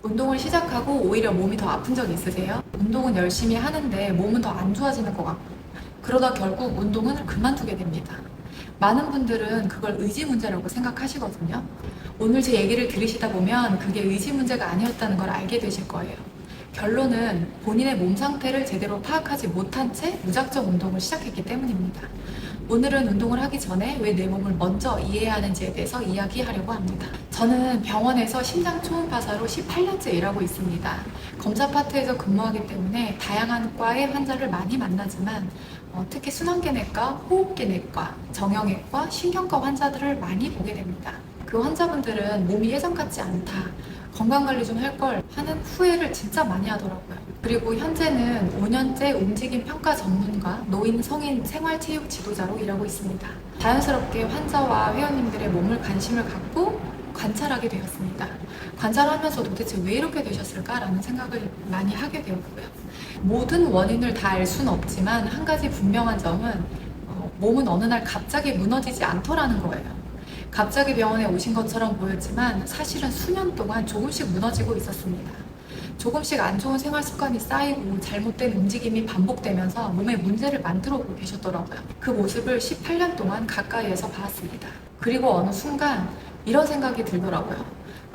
운동을 시작하고 오히려 몸이 더 아픈 적 있으세요? 운동은 열심히 하는데 몸은 더 안 좋아지는 것 같고, 그러다 결국 운동은 그만두게 됩니다. 많은 분들은 그걸 의지 문제라고 생각하시거든요. 오늘 제 얘기를 들으시다 보면 그게 의지 문제가 아니었다는 걸 알게 되실 거예요. 결론은 본인의 몸 상태를 제대로 파악하지 못한 채 무작정 운동을 시작했기 때문입니다. 오늘은 운동을 하기 전에 왜 내 몸을 먼저 이해해야 하는지에 대해서 이야기하려고 합니다. 저는 병원에서 심장 초음파사로 18년째 일하고 있습니다. 검사 파트에서 근무하기 때문에 다양한 과의 환자를 많이 만나지만 특히 순환계내과, 호흡기내과, 정형외과, 신경과 환자들을 많이 보게 됩니다. 그 환자분들은 몸이 예전 같지 않다, 건강관리 좀 할 걸 하는 후회를 진짜 많이 하더라고요. 그리고 현재는 5년째 움직임 평가 전문가, 노인 성인 생활체육 지도자로 일하고 있습니다. 자연스럽게 환자와 회원님들의 몸을 관심을 갖고 관찰하게 되었습니다. 관찰하면서 도대체 왜 이렇게 되셨을까라는 생각을 많이 하게 되었고요. 모든 원인을 다 알 수는 없지만 한 가지 분명한 점은 몸은 어느 날 갑자기 무너지지 않더라는 거예요. 갑자기 병원에 오신 것처럼 보였지만 사실은 수년 동안 조금씩 무너지고 있었습니다. 조금씩 안 좋은 생활 습관이 쌓이고 잘못된 움직임이 반복되면서 몸에 문제를 만들어 오고 계셨더라고요. 그 모습을 18년 동안 가까이에서 봤습니다. 그리고 어느 순간 이런 생각이 들더라고요.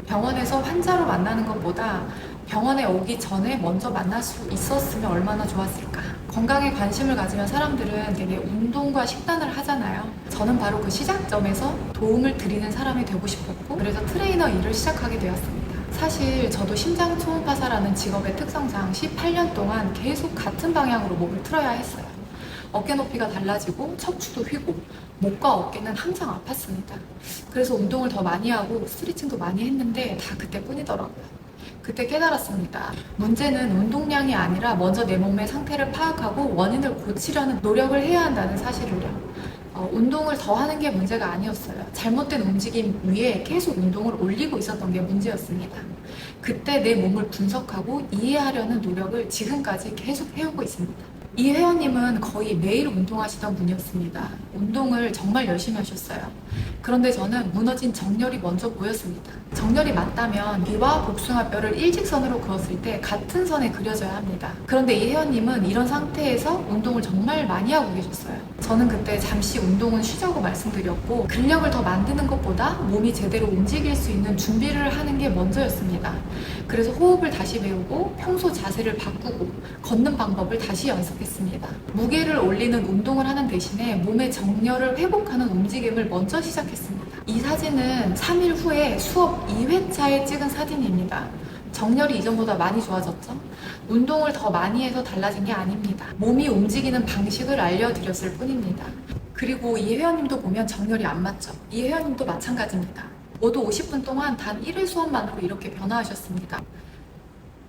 병원에서 환자로 만나는 것보다 병원에 오기 전에 먼저 만날 수 있었으면 얼마나 좋았을까. 건강에 관심을 가지면 사람들은 되게 운동과 식단을 하잖아요. 저는 바로 그 시작점에서 도움을 드리는 사람이 되고 싶었고, 그래서 트레이너 일을 시작하게 되었습니다. 사실 저도 심장 초음파사라는 직업의 특성상 18년 동안 계속 같은 방향으로 몸을 틀어야 했어요. 어깨 높이가 달라지고 척추도 휘고 목과 어깨는 항상 아팠습니다. 그래서 운동을 더 많이 하고 스트레칭도 많이 했는데 다 그때뿐이더라고요. 그때 깨달았습니다. 문제는 운동량이 아니라 먼저 내 몸의 상태를 파악하고 원인을 고치려는 노력을 해야 한다는 사실을요. 운동을 더 하는 게 문제가 아니었어요. 잘못된 움직임 위에 계속 운동을 올리고 있었던 게 문제였습니다. 그때 내 몸을 분석하고 이해하려는 노력을 지금까지 계속 해오고 있습니다. 이 회원님은 거의 매일 운동하시던 분이었습니다. 운동을 정말 열심히 하셨어요. 그런데 저는 무너진 정렬이 먼저 보였습니다. 정렬이 맞다면 귀와 복숭아뼈를 일직선으로 그었을 때 같은 선에 그려져야 합니다. 그런데 이 회원님은 이런 상태에서 운동을 정말 많이 하고 계셨어요. 저는 그때 잠시 운동은 쉬자고 말씀드렸고, 근력을 더 만드는 것보다 몸이 제대로 움직일 수 있는 준비를 하는 게 먼저였습니다. 그래서 호흡을 다시 배우고 평소 자세를 바꾸고 걷는 방법을 다시 연습했습니다. 무게를 올리는 운동을 하는 대신에 몸의 정렬을 회복하는 움직임을 먼저 시작했습니다. 이 사진은 3일 후에 수업 2회차에 찍은 사진입니다. 정렬이 이전보다 많이 좋아졌죠? 운동을 더 많이 해서 달라진 게 아닙니다. 몸이 움직이는 방식을 알려드렸을 뿐입니다. 그리고 이 회원님도 보면 정렬이 안 맞죠? 이 회원님도 마찬가지입니다. 모두 50분 동안 단 1회 수업만으로 이렇게 변화하셨습니다.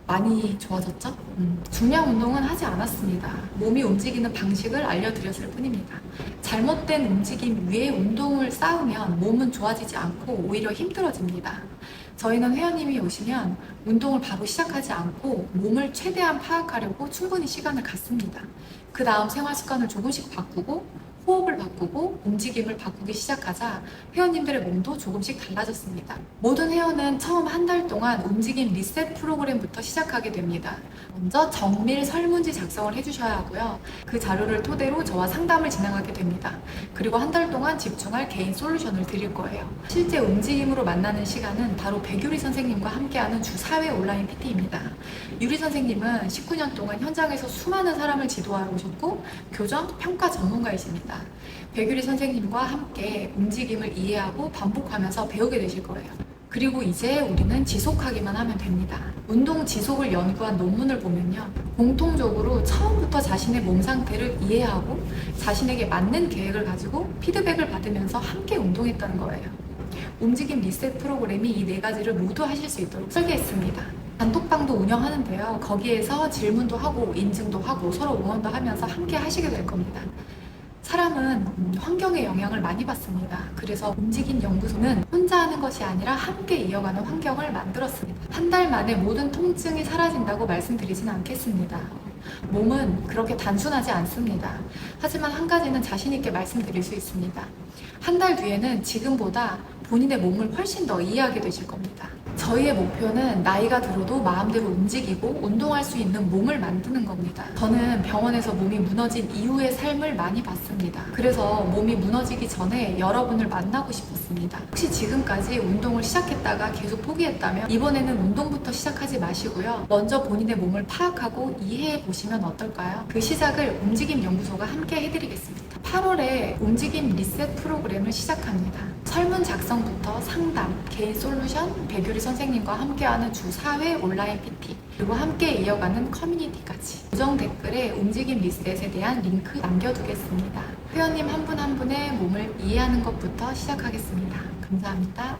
많이 좋아졌죠? 중량 운동은 하지 않았습니다. 몸이 움직이는 방식을 알려드렸을 뿐입니다. 잘못된 움직임 위에 운동을 쌓으면 몸은 좋아지지 않고 오히려 힘들어집니다. 저희는 회원님이 오시면 운동을 바로 시작하지 않고 몸을 최대한 파악하려고 충분히 시간을 갖습니다. 그 다음 생활 습관을 조금씩 바꾸고 호흡을 바꾸고 움직임을 바꾸기 시작하자 회원님들의 몸도 조금씩 달라졌습니다. 모든 회원은 처음 한 달 동안 움직임 리셋 프로그램부터 시작하게 됩니다. 먼저 정밀 설문지 작성을 해주셔야 하고요. 그 자료를 토대로 저와 상담을 진행하게 됩니다. 그리고 한 달 동안 집중할 개인 솔루션을 드릴 거예요. 실제 움직임으로 만나는 시간은 바로 백유리 선생님과 함께하는 주 4회 온라인 PT입니다. 유리 선생님은 19년 동안 현장에서 수많은 사람을 지도하러 오셨고 교정, 평가 전문가이십니다. 백유리 선생님과 함께 움직임을 이해하고 반복하면서 배우게 되실 거예요. 그리고 이제 우리는 지속하기만 하면 됩니다. 운동 지속을 연구한 논문을 보면요, 공통적으로 처음부터 자신의 몸 상태를 이해하고 자신에게 맞는 계획을 가지고 피드백을 받으면서 함께 운동했다는 거예요. 움직임 리셋 프로그램이 이 4가지를 모두 하실 수 있도록 설계했습니다. 단톡방도 운영하는데요, 거기에서 질문도 하고 인증도 하고 서로 응원도 하면서 함께 하시게 될 겁니다. 사람은 환경의 영향을 많이 받습니다. 그래서 움직임 연구소는 혼자 하는 것이 아니라 함께 이어가는 환경을 만들었습니다. 한 달 만에 모든 통증이 사라진다고 말씀드리진 않겠습니다. 몸은 그렇게 단순하지 않습니다. 하지만 한 가지는 자신 있게 말씀드릴 수 있습니다. 한 달 뒤에는 지금보다 본인의 몸을 훨씬 더 이해하게 되실 겁니다. 저희의 목표는 나이가 들어도 마음대로 움직이고 운동할 수 있는 몸을 만드는 겁니다. 저는 병원에서 몸이 무너진 이후의 삶을 많이 봤습니다. 그래서 몸이 무너지기 전에 여러분을 만나고 싶었습니다. 혹시 지금까지 운동을 시작했다가 계속 포기했다면 이번에는 운동부터 시작하지 마시고요. 먼저 본인의 몸을 파악하고 이해해 보시면 어떨까요? 그 시작을 움직임연구소가 함께 해드리겠습니다. 8월에 움직임 리셋 프로그램을 시작합니다. 설문 작성부터 상담, 개인 솔루션, 백유리 선생님과 함께하는 주 4회 온라인 PT, 그리고 함께 이어가는 커뮤니티까지. 고정 댓글에 움직임 리셋에 대한 링크 남겨두겠습니다. 회원님 한 분 한 분의 몸을 이해하는 것부터 시작하겠습니다. 감사합니다.